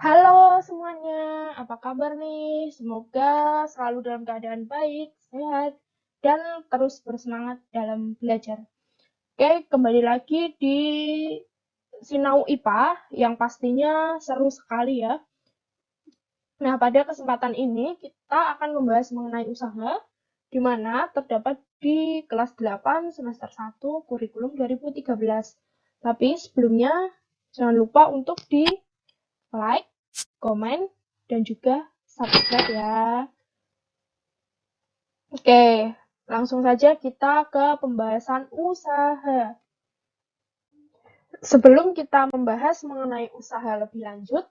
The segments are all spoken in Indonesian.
Halo semuanya, apa kabar nih? Semoga selalu dalam keadaan baik, sehat, dan terus bersemangat dalam belajar. Oke, kembali lagi di Sinau IPA yang pastinya seru sekali ya. Nah, pada kesempatan ini kita akan membahas mengenai usaha, di mana terdapat di kelas 8 semester 1 kurikulum 2013. Tapi sebelumnya, jangan lupa untuk di like, komen, dan juga subscribe ya. Oke, langsung saja kita ke pembahasan usaha. Sebelum kita membahas mengenai usaha lebih lanjut,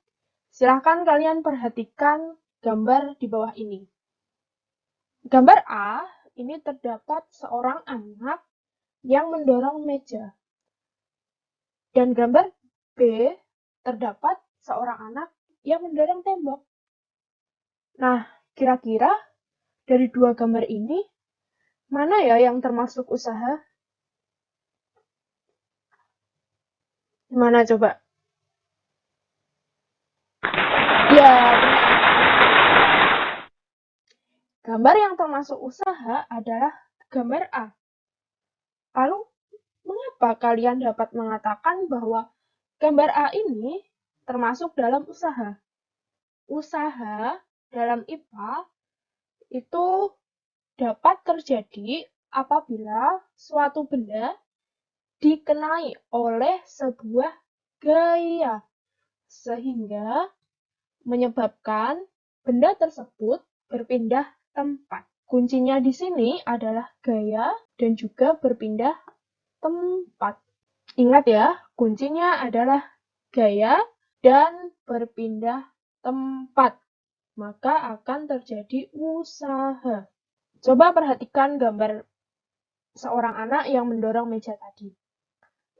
silahkan kalian perhatikan gambar di bawah ini. Gambar A, ini terdapat seorang anak yang mendorong meja. Dan gambar B, terdapat seorang anak yang mendorong tembok. Nah, kira-kira dari dua gambar ini, mana ya yang termasuk usaha? Gimana coba? Ya, benar. Gambar yang termasuk usaha adalah gambar A. Lalu, mengapa kalian dapat mengatakan bahwa gambar A ini termasuk dalam usaha? Usaha dalam IPA itu dapat terjadi apabila suatu benda dikenai oleh sebuah gaya, sehingga menyebabkan benda tersebut berpindah tempat. Kuncinya di sini adalah gaya dan juga berpindah tempat. Ingat ya, kuncinya adalah gaya dan berpindah tempat. Maka akan terjadi usaha. Coba perhatikan gambar seorang anak yang mendorong meja tadi.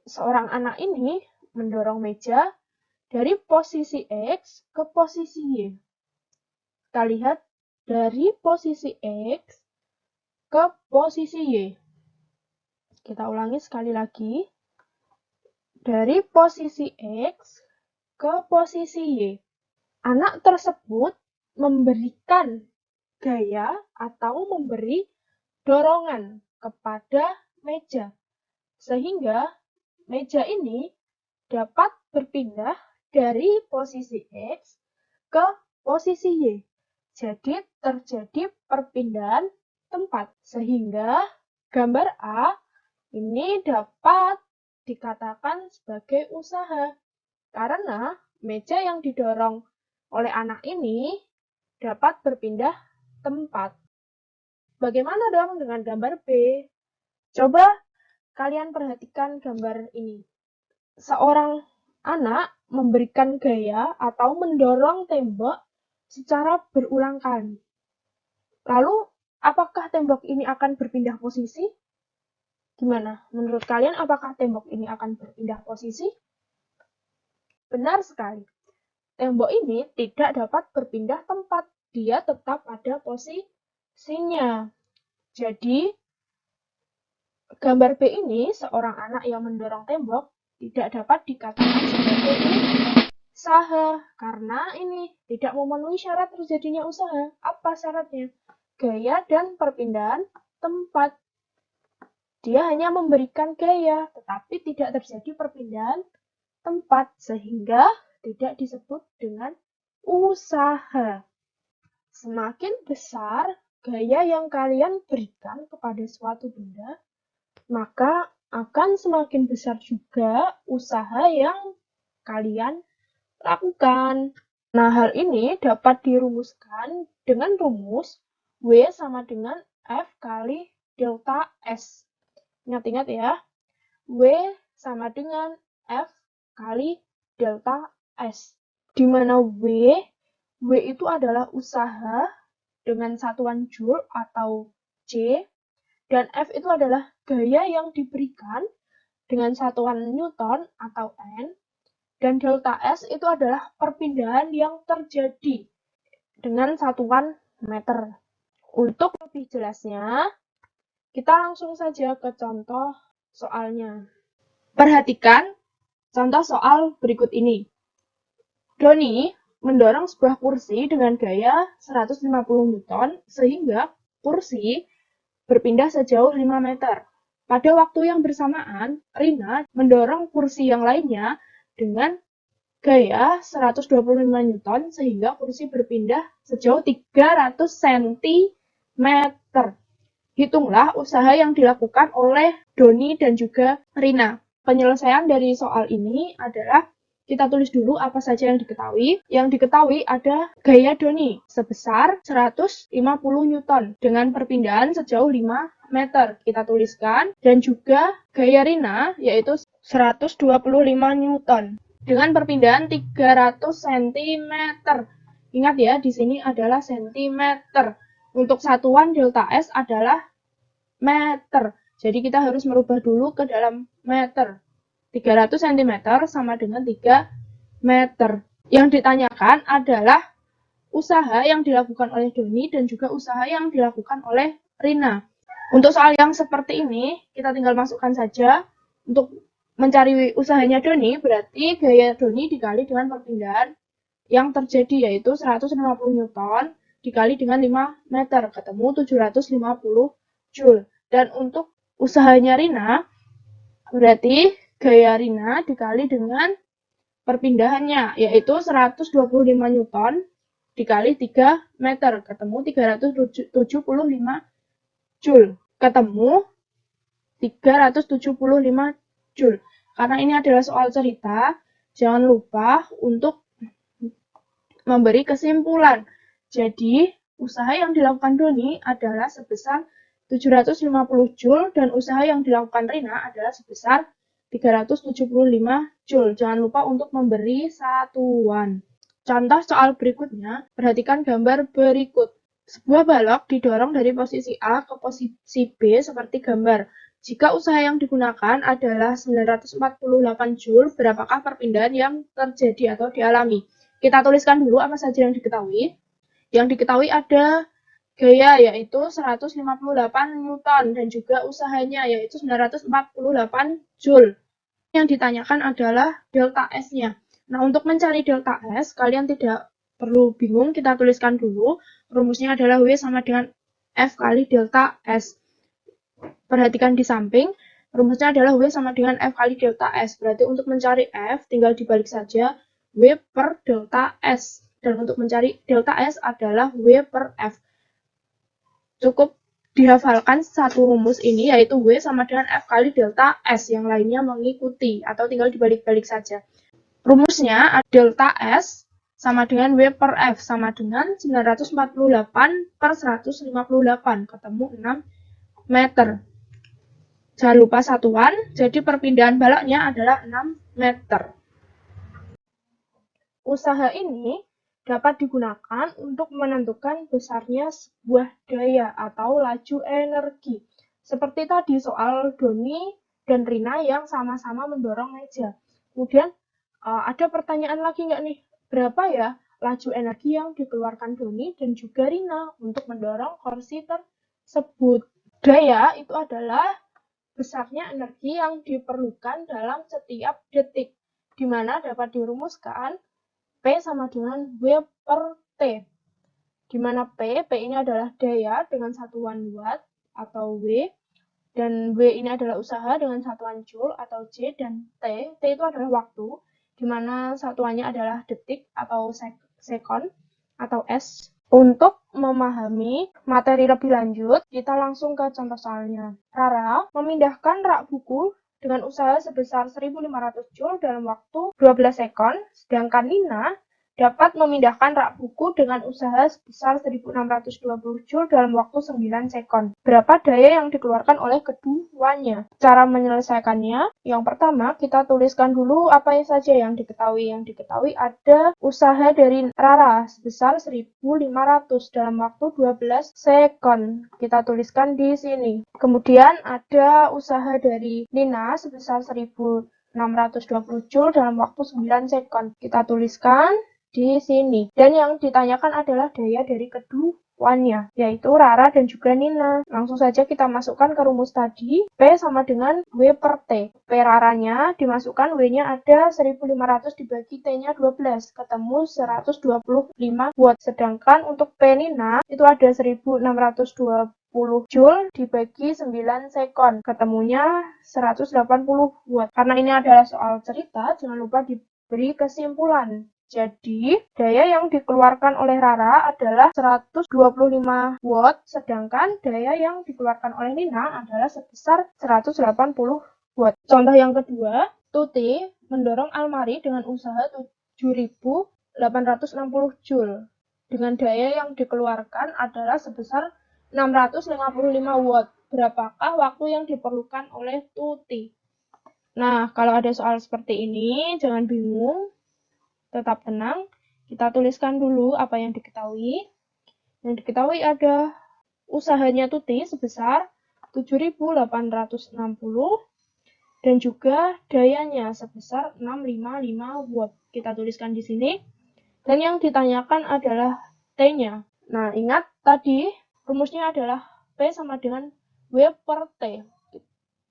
Seorang anak ini mendorong meja dari posisi X ke posisi Y. Kita lihat dari posisi X ke posisi Y. Kita ulangi sekali lagi. Dari posisi X ke posisi Y. Anak tersebut memberikan gaya atau memberi dorongan kepada meja. Sehingga meja ini dapat berpindah dari posisi X ke posisi Y. Jadi terjadi perpindahan tempat. Sehingga gambar A ini dapat dikatakan sebagai usaha. Karena meja yang didorong oleh anak ini dapat berpindah tempat. Bagaimana dong dengan gambar B? Coba kalian perhatikan gambar ini. Seorang anak memberikan gaya atau mendorong tembok secara berulang kali. Lalu, apakah tembok ini akan berpindah posisi? Gimana? Menurut kalian, apakah tembok ini akan berpindah posisi? Benar sekali. Tembok ini tidak dapat berpindah tempat. Dia tetap pada posisinya. Jadi, gambar B ini, seorang anak yang mendorong tembok, tidak dapat dikatakan sebagai usaha. Karena ini tidak memenuhi syarat terjadinya usaha. Apa syaratnya? Gaya dan perpindahan tempat. Dia hanya memberikan gaya, tetapi tidak terjadi perpindahan tempat, sehingga tidak disebut dengan usaha. Semakin besar gaya yang kalian berikan kepada suatu benda, maka akan semakin besar juga usaha yang kalian lakukan. Nah, hal ini dapat dirumuskan dengan rumus W sama dengan F kali delta S. Ingat-ingat ya, W sama dengan F kali delta S. Di mana W itu adalah usaha dengan satuan joule atau J, dan F itu adalah gaya yang diberikan dengan satuan Newton atau N, dan delta S itu adalah perpindahan yang terjadi dengan satuan meter. Untuk lebih jelasnya, kita langsung saja ke contoh soalnya. Perhatikan contoh soal berikut ini. Doni mendorong sebuah kursi dengan gaya 150 Newton sehingga kursi berpindah sejauh 5 meter. Pada waktu yang bersamaan, Rina mendorong kursi yang lainnya dengan gaya 125 Newton sehingga kursi berpindah sejauh 300 cm. Hitunglah usaha yang dilakukan oleh Doni dan juga Rina. Penyelesaian dari soal ini adalah kita tulis dulu apa saja yang diketahui. Yang diketahui ada gaya Doni sebesar 150 Newton dengan perpindahan sejauh 5 meter. Kita tuliskan. Dan juga gaya Rina yaitu 125 Newton dengan perpindahan 300 cm. Ingat ya, di sini adalah cm. Untuk satuan delta S adalah meter. Jadi kita harus merubah dulu ke dalam meter. 300 cm sama dengan 3 meter. Yang ditanyakan adalah usaha yang dilakukan oleh Doni dan juga usaha yang dilakukan oleh Rina. Untuk soal yang seperti ini, kita tinggal masukkan saja. Untuk mencari usahanya Doni, berarti gaya Doni dikali dengan perpindahan yang terjadi, yaitu 150 Newton dikali dengan 5 meter, ketemu 750 Joule. Dan untuk usahanya Rina, berarti gaya Rina dikali dengan perpindahannya, yaitu 125 Newton dikali 3 meter, ketemu 375 Joule. Ketemu 375 Joule. Karena ini adalah soal cerita, jangan lupa untuk memberi kesimpulan. Jadi, usaha yang dilakukan Doni adalah sebesar 750 Joule dan usaha yang dilakukan Rina adalah sebesar 375 Joule. Jangan lupa untuk memberi satuan. Contoh soal berikutnya, perhatikan gambar berikut. Sebuah balok didorong dari posisi A ke posisi B seperti gambar. Jika usaha yang digunakan adalah 948 Joule, berapakah perpindahan yang terjadi atau dialami? Kita tuliskan dulu apa saja yang diketahui. Yang diketahui ada gaya yaitu 158 Newton dan juga usahanya yaitu 948 Joule. Yang ditanyakan adalah delta S-nya. Nah, untuk mencari delta S, kalian tidak perlu bingung, kita tuliskan dulu. Rumusnya adalah W sama dengan F kali delta S. Perhatikan di samping, rumusnya adalah W sama dengan F kali delta S. Berarti untuk mencari F, tinggal dibalik saja W per delta S. Dan untuk mencari delta S adalah W per F. Cukup dihafalkan satu rumus ini, yaitu W sama dengan F kali delta S. Yang lainnya mengikuti, atau tinggal dibalik-balik saja. Rumusnya delta S sama dengan W per F, sama dengan 948 per 158, ketemu 6 meter. Jangan lupa satuan, jadi perpindahan baloknya adalah 6 meter. Usaha ini dapat digunakan untuk menentukan besarnya sebuah daya atau laju energi. Seperti tadi soal Doni dan Rina yang sama-sama mendorong meja. Kemudian ada pertanyaan lagi nggak nih? Berapa ya laju energi yang dikeluarkan Doni dan juga Rina untuk mendorong kursi tersebut? Daya itu adalah besarnya energi yang diperlukan dalam setiap detik, di mana dapat dirumuskan P sama dengan W per T. Di mana P ini adalah daya dengan satuan watt atau W, dan W ini adalah usaha dengan satuan Joule atau J, dan T itu adalah waktu, di mana satuannya adalah detik atau sekon atau S. Untuk memahami materi lebih lanjut, kita langsung ke contoh soalnya. Rara memindahkan rak buku dengan usaha sebesar 1.500 Joule dalam waktu 12 sekon, sedangkan Nina dapat memindahkan rak buku dengan usaha sebesar 1.620 Joule dalam waktu 9 sekon. Berapa daya yang dikeluarkan oleh keduanya? Cara menyelesaikannya, yang pertama kita tuliskan dulu apa saja yang diketahui. Yang diketahui ada usaha dari Rara sebesar 1.500 dalam waktu 12 sekon. Kita tuliskan di sini. Kemudian ada usaha dari Nina sebesar 1.620 Joule dalam waktu 9 sekon. Kita tuliskan di sini. Dan yang ditanyakan adalah daya dari keduanya. 1-nya, yaitu Rara dan juga Nina. Langsung saja kita masukkan ke rumus tadi, P sama dengan W per T. P Raranya dimasukkan, W-nya ada 1500 dibagi T-nya 12, ketemu 125 watt. Sedangkan untuk P Nina, itu ada 1620 Joule dibagi 9 sekon, ketemunya 180 watt. Karena ini adalah soal cerita, jangan lupa diberi kesimpulan. Jadi, daya yang dikeluarkan oleh Rara adalah 125 watt, sedangkan daya yang dikeluarkan oleh Nina adalah sebesar 180 watt. Contoh yang kedua, Tuti mendorong almari dengan usaha 7.860 Joule. Dengan daya yang dikeluarkan adalah sebesar 655 watt. Berapakah waktu yang diperlukan oleh Tuti? Nah, kalau ada soal seperti ini, jangan bingung. Tetap tenang, kita tuliskan dulu apa yang diketahui. Yang diketahui ada usahanya Tuti sebesar 7.860 dan juga dayanya sebesar 655 watt. Kita tuliskan di sini. Dan yang ditanyakan adalah T-nya. Nah, ingat tadi rumusnya adalah P sama dengan W per T.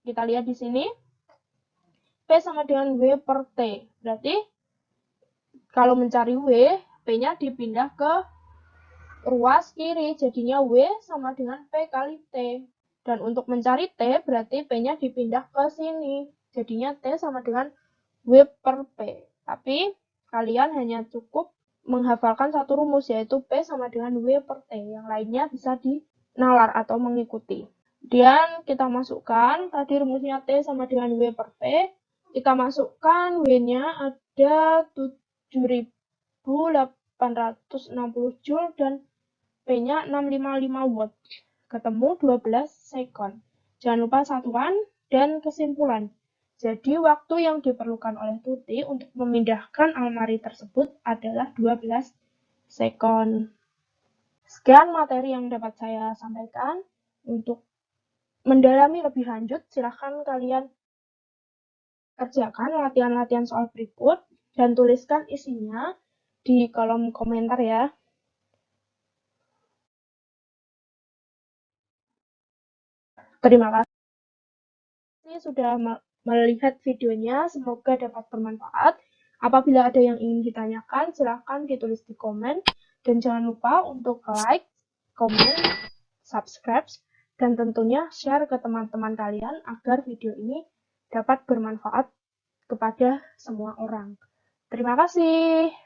Kita lihat di sini. P sama dengan W per T. Berarti kalau mencari W, P-nya dipindah ke ruas kiri, jadinya W sama dengan P kali T. Dan untuk mencari T, berarti P-nya dipindah ke sini, jadinya T sama dengan W per P. Tapi, kalian hanya cukup menghafalkan satu rumus, yaitu P sama dengan W per T. Yang lainnya bisa dinalar atau mengikuti. Dan kita masukkan, tadi rumusnya T sama dengan W per P. Kita masukkan W-nya ada 7.860 Joule dan P-nya 655 watt. Ketemu 12 sekon. Jangan lupa satuan dan kesimpulan. Jadi waktu yang diperlukan oleh Tuti untuk memindahkan almari tersebut adalah 12 sekon. Sekian materi yang dapat saya sampaikan. Untuk mendalami lebih lanjut, silahkan kalian kerjakan latihan-latihan soal berikut dan tuliskan isinya di kolom komentar ya. Terima kasih sudah melihat videonya, semoga dapat bermanfaat. Apabila ada yang ingin ditanyakan, silahkan ditulis di komen. Dan jangan lupa untuk like, komen, subscribe, dan tentunya share ke teman-teman kalian agar video ini dapat bermanfaat kepada semua orang. Terima kasih.